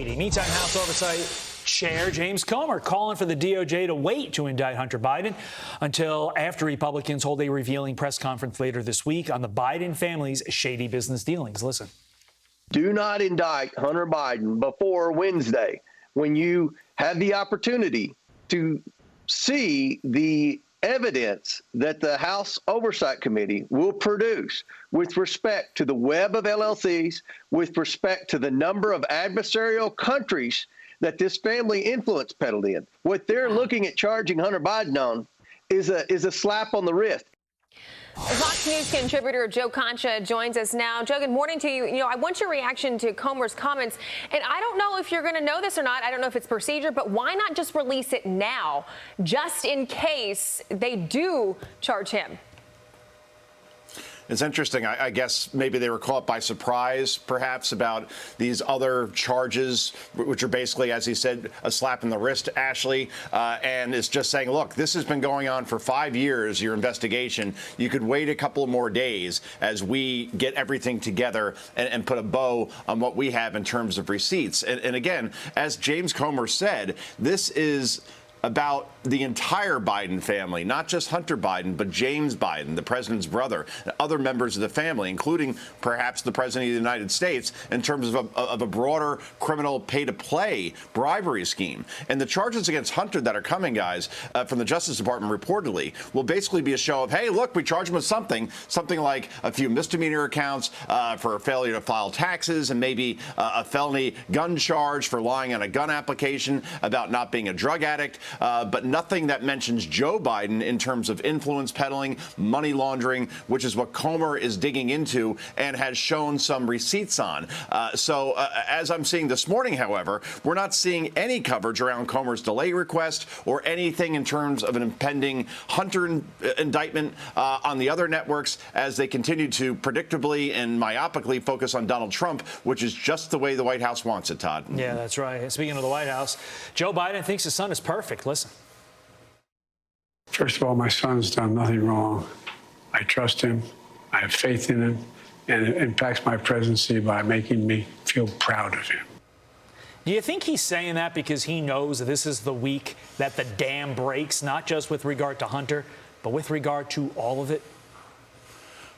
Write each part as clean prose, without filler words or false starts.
Meantime, House Oversight Chair James Comer calling for the DOJ to wait to indict Hunter Biden until after Republicans hold a revealing press conference later this week on the Biden family's shady business dealings. Listen. Do not indict Hunter Biden before Wednesday, when you have the opportunity to see the evidence that the House Oversight Committee will produce with respect to the web of LLCs, with respect to the number of adversarial countries that this family influence peddled in. What they're looking at charging Hunter Biden on is a slap on the wrist. Fox News contributor Joe Concha joins us now. Joe, good morning to you. I want your reaction to Comer's comments. And I don't know if you're going to know this or not. I don't know if it's procedure, but why not just release it now, just in case they do charge him? It's interesting. I guess maybe they were caught by surprise, perhaps, about these other charges, which are basically, as he said, a slap in the wrist, Ashley, and it's just saying, look, this has been going on for 5 years, your investigation. You could wait a couple more days as we get everything together and put a bow on what we have in terms of receipts. And again, as James Comer said, this is about the entire Biden family, not just Hunter Biden, but James Biden, the president's brother, and other members of the family, including perhaps the president of the United States, in terms of a broader criminal pay-to-play bribery scheme. And the charges against Hunter that are coming, guys, from the Justice Department reportedly, will basically be a show of, hey, look, we charge him with something like a few misdemeanor counts for failure to file taxes, and maybe a felony gun charge for lying on a gun application about not being a drug addict. But nothing that mentions Joe Biden in terms of influence peddling, money laundering, which is what Comer is digging into and has shown some receipts on. So as I'm seeing this morning, however, we're not seeing any coverage around Comer's delay request or anything in terms of an impending Hunter indictment on the other networks as they continue to predictably and myopically focus on Donald Trump, which is just the way the White House wants it, Todd. Yeah, that's right. Speaking of the White House, Joe Biden thinks his son is perfect. Listen. First of all, my son's done nothing wrong. I trust him. I have faith in him. And it impacts my presidency by making me feel proud of him. Do you think he's saying that because he knows this is the week that the dam breaks, not just with regard to Hunter, but with regard to all of it?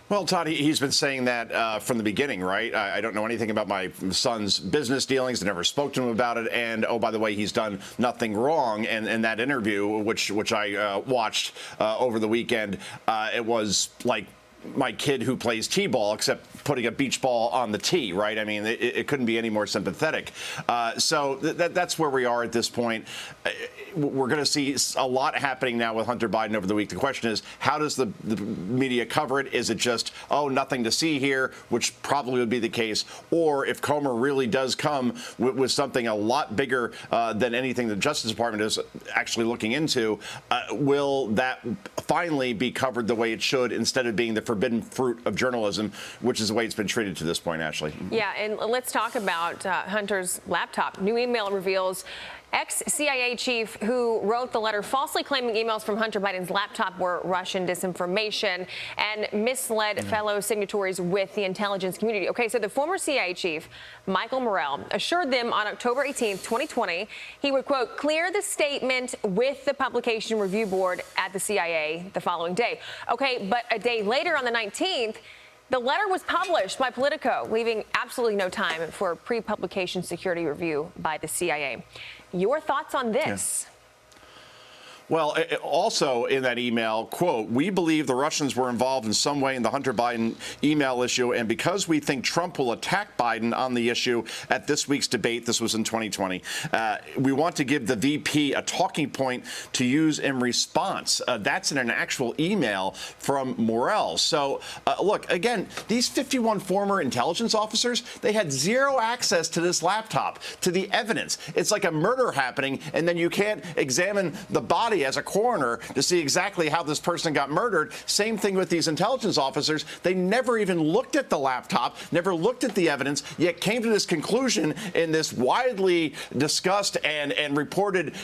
Well, Todd, he's been saying that from the beginning, right? I don't know anything about my son's business dealings. I never spoke to him about it. And, oh, by the way, he's done nothing wrong. And in that interview, which I watched over the weekend, it was like my kid who plays t-ball, except putting a beach ball on the tee, right? I mean, it couldn't be any more sympathetic. So that's where we are at this point. We're going to see a lot happening now with Hunter Biden over the week. The question is, how does the media cover it? Is it just, oh, nothing to see here, which probably would be the case? Or if Comer really does come with something a lot bigger than anything the Justice Department is actually looking into, will that finally be covered the way it should instead of being the forbidden fruit of journalism, which is the way it's been treated to this point, Ashley? Yeah, and let's talk about Hunter's laptop. New email reveals ex-CIA chief who wrote the letter falsely claiming emails from Hunter Biden's laptop were Russian disinformation and misled fellow signatories with the intelligence community. Okay, so the former CIA chief, Michael Morell, assured them on October 18th, 2020, he would, quote, clear the statement with the Publication Review Board at the CIA the following day. Okay, but a day later on the 19th, the letter was published by Politico, leaving absolutely no time for pre-publication security review by the CIA. Your thoughts on this? Yeah. Well, also in that email, quote, we believe the Russians were involved in some way in the Hunter Biden email issue. And because we think Trump will attack Biden on the issue at this week's debate, this was in 2020, we want to give the VP a talking point to use in response. That's in an actual email from Morell. So, look, again, these 51 former intelligence officers, they had zero access to this laptop, to the evidence. It's like a murder happening, and then you can't examine the body study as a coroner to see exactly how this person got murdered. Same thing with these intelligence officers. They never even looked at the laptop, never looked at the evidence, yet came to this conclusion in this widely discussed and reported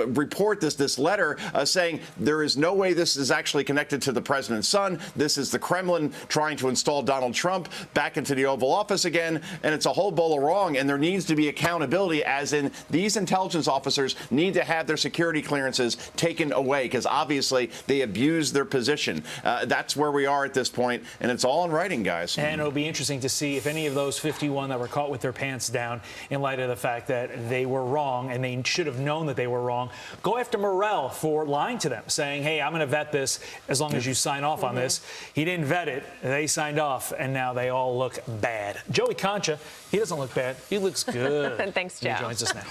report, this letter saying there is no way this is actually connected to the president's son. This is the Kremlin trying to install Donald Trump back into the Oval Office again, and it's a whole bowl of wrong, and there needs to be accountability, as in these intelligence officers need to have their security clearances taken away because obviously they abuse their position. That's where we are at this point, and it's all in writing, guys. And it'll be interesting to see if any of those 51 that were caught with their pants down, in light of the fact that they were wrong and they should have known that they were wrong, go after Morrell for lying to them, saying, hey, I'm going to vet this as long as you sign off on this. He didn't vet it. They signed off, and now they all look bad. Joey Concha, he doesn't look bad. He looks good. Thanks, Joe. He joins us now.